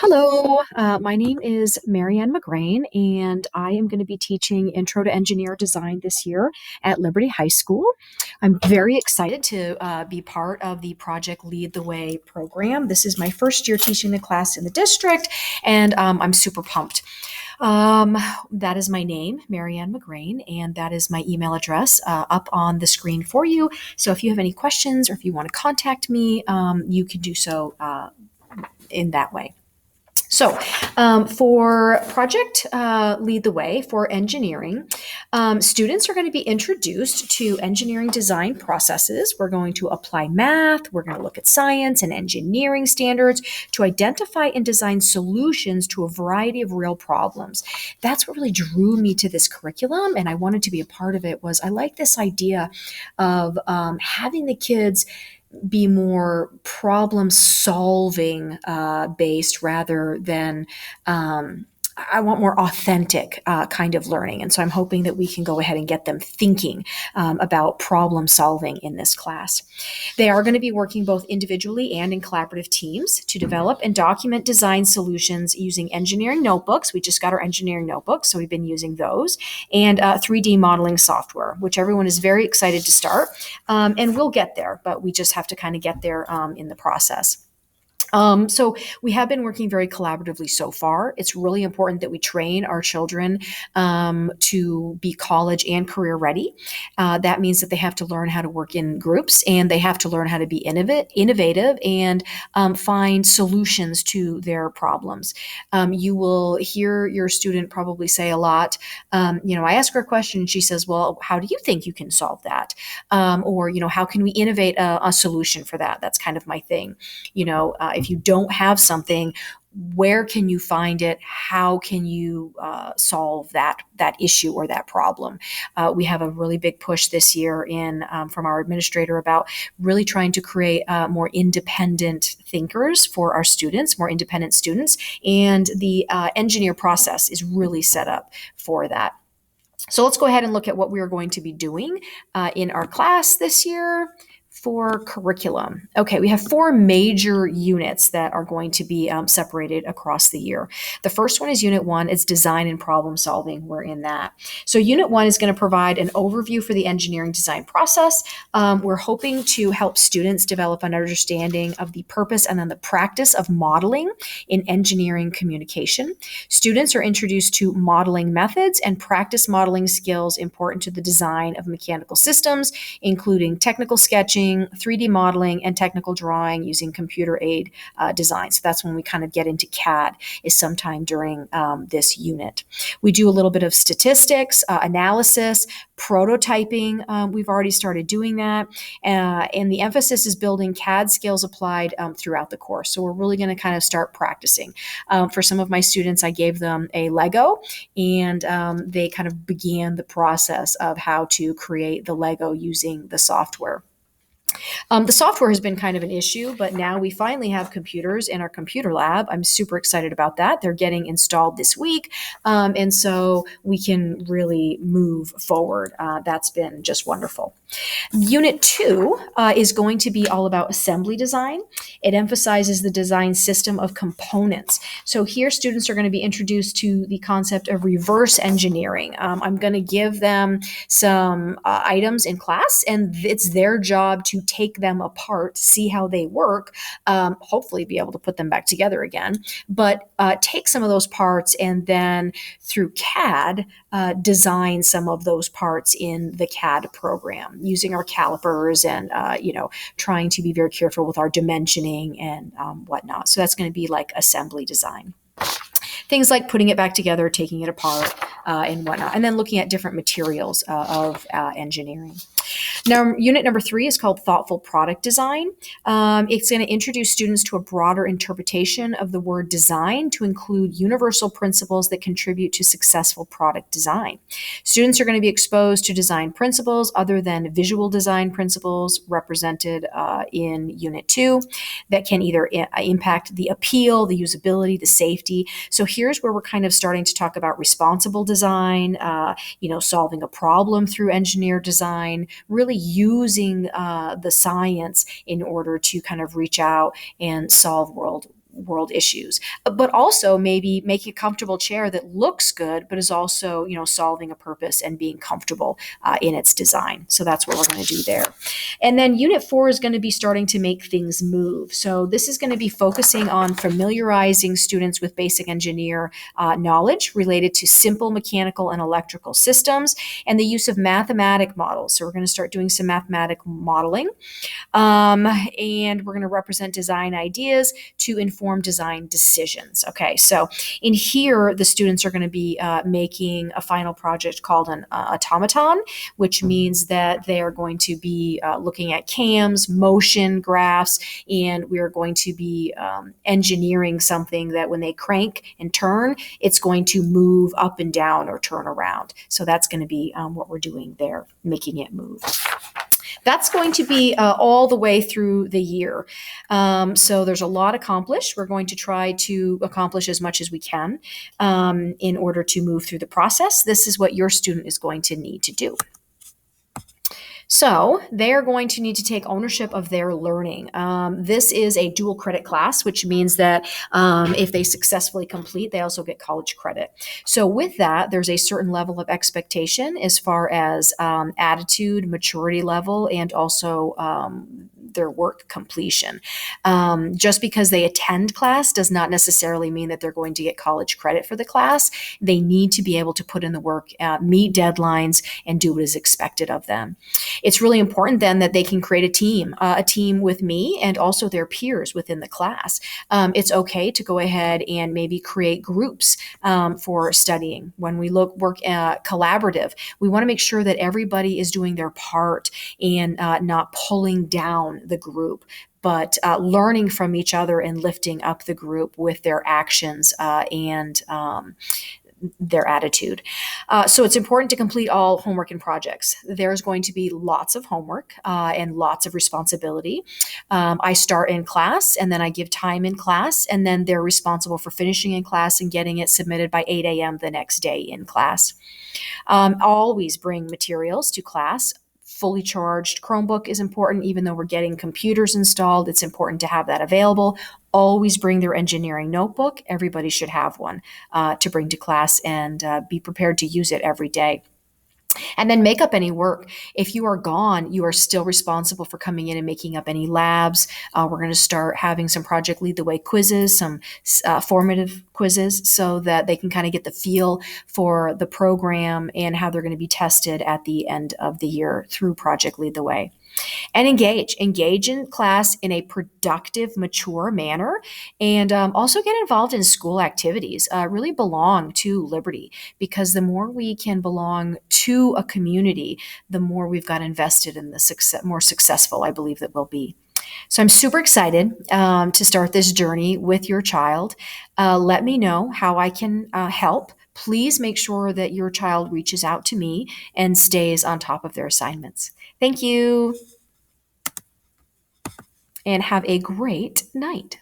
Hello, my name is Marianne McGrain, and I am going to be teaching Intro to Engineer Design this year at Liberty High School. I'm very excited to be part of the Project Lead the Way program. This is my first year teaching the class in the district, and I'm super pumped. That is my name, Marianne McGrain, and that is my email address up on the screen for you. So if you have any questions or if you want to contact me, you can do so in that way. So, for Project Lead the Way for engineering, students are going to be introduced to engineering design processes. We're going to apply math. We're going to look at science and engineering standards to identify and design solutions to a variety of real problems. That's what really drew me to this curriculum, and I wanted to be a part of it. Was I like this idea of having the kids be more problem solving based rather than I want more authentic kind of learning. And so I'm hoping that we can go ahead and get them thinking about problem solving in this class. They are going to be working both individually and in collaborative teams to develop and document design solutions using engineering notebooks. We just got our engineering notebooks, so we've been using those, and 3D modeling software, which everyone is very excited to start. And we'll get there, but we just have to kind of get there in the process. So we have been working very collaboratively so far. It's really important that we train our children to be college and career ready. That means that they have to learn how to work in groups, and they have to learn how to be innovative and find solutions to their problems. You will hear your student probably say a lot, I ask her a question and she says, well, how do you think you can solve that? Or, how can we innovate a solution for that? That's kind of my thing. If you don't have something, where can you find it? How can you solve that issue or that problem? We have a really big push this year from our administrator about really trying to create more independent thinkers for our students, more independent students, and the engineer process is really set up for that. So let's go ahead and look at what we are going to be doing in our class this year. For curriculum. Okay, we have 4 major units that are going to be separated across the year. The first one is Unit 1. It's design and problem solving. We're in that. So Unit 1 is going to provide an overview for the engineering design process. We're hoping to help students develop an understanding of the purpose and then the practice of modeling in engineering communication. Students are introduced to modeling methods and practice modeling skills important to the design of mechanical systems, including technical sketching, 3D modeling, and technical drawing using computer aid design. So that's when we kind of get into CAD, is sometime during this unit. We do a little bit of statistics, analysis, prototyping. We've already started doing that. And the emphasis is building CAD skills applied throughout the course. So we're really going to kind of start practicing. For some of my students, I gave them a Lego, and they kind of began the process of how to create the Lego using the software. The software has been kind of an issue, but now we finally have computers in our computer lab. I'm super excited about that. They're getting installed this week, and so we can really move forward. That's been just wonderful. Unit 2 is going to be all about assembly design. It emphasizes the design system of components. So here students are going to be introduced to the concept of reverse engineering. I'm going to give them some items in class, and it's their job to take them apart, see how they work, hopefully be able to put them back together again, but take some of those parts and then through CAD, design some of those parts in the CAD program using our calipers and, trying to be very careful with our dimensioning and whatnot. So that's going to be like assembly design. Things like putting it back together, taking it apart, and whatnot, and then looking at different materials of engineering. Now, unit number 3 is called Thoughtful Product Design. It's going to introduce students to a broader interpretation of the word design to include universal principles that contribute to successful product design. Students are going to be exposed to design principles other than visual design principles represented in Unit 2 that can either impact the appeal, the usability, the safety. So here's where we're kind of starting to talk about responsible design, solving a problem through engineer design, really using the science in order to kind of reach out and solve world issues, but also maybe making a comfortable chair that looks good, but is also, solving a purpose and being comfortable in its design. So that's what we're going to do there. And then unit 4 is going to be starting to make things move. So this is going to be focusing on familiarizing students with basic engineer knowledge related to simple mechanical and electrical systems and the use of mathematic models. So we're going to start doing some mathematic modeling. And we're going to represent design ideas to inform design decisions. Okay, so in here, the students are going to be making a final project called an automaton, which means that they are going to be looking at cams, motion graphs, and we are going to be engineering something that when they crank and turn, it's going to move up and down or turn around. So that's going to be what we're doing there, making it move. That's going to be all the way through the year. So there's a lot accomplished. We're going to try to accomplish as much as we can in order to move through the process. This is what your student is going to need to do. So they are going to need to take ownership of their learning. This is a dual credit class, which means that if they successfully complete, they also get college credit. So with that, there's a certain level of expectation as far as attitude, maturity level, and also their work completion. Just because they attend class does not necessarily mean that they're going to get college credit for the class. They need to be able to put in the work, meet deadlines, and do what is expected of them. It's really important then that they can create a team with me and also their peers within the class. It's okay to go ahead and maybe create groups for studying. When we work collaborative, we want to make sure that everybody is doing their part and not pulling down the group, but learning from each other and lifting up the group with their actions and their attitude. So it's important to complete all homework and projects. There's going to be lots of homework and lots of responsibility. I start in class and then I give time in class, and then they're responsible for finishing in class and getting it submitted by 8 a.m. the next day in class. Always bring materials to class. Fully charged Chromebook is important. Even though we're getting computers installed, it's important to have that available. Always bring their engineering notebook. Everybody should have one to bring to class and be prepared to use it every day. And then make up any work. If you are gone, you are still responsible for coming in and making up any labs. We're going to start having some Project Lead the Way quizzes, some formative quizzes, so that they can kind of get the feel for the program and how they're going to be tested at the end of the year through Project Lead the Way. And engage in class in a productive, mature manner, and also get involved in school activities. Really belong to Liberty, because the more we can belong to a community, the more we've got invested in the more successful I believe that we'll be. So I'm super excited to start this journey with your child. Let me know how I can help. Please make sure that your child reaches out to me and stays on top of their assignments. Thank you, and have a great night.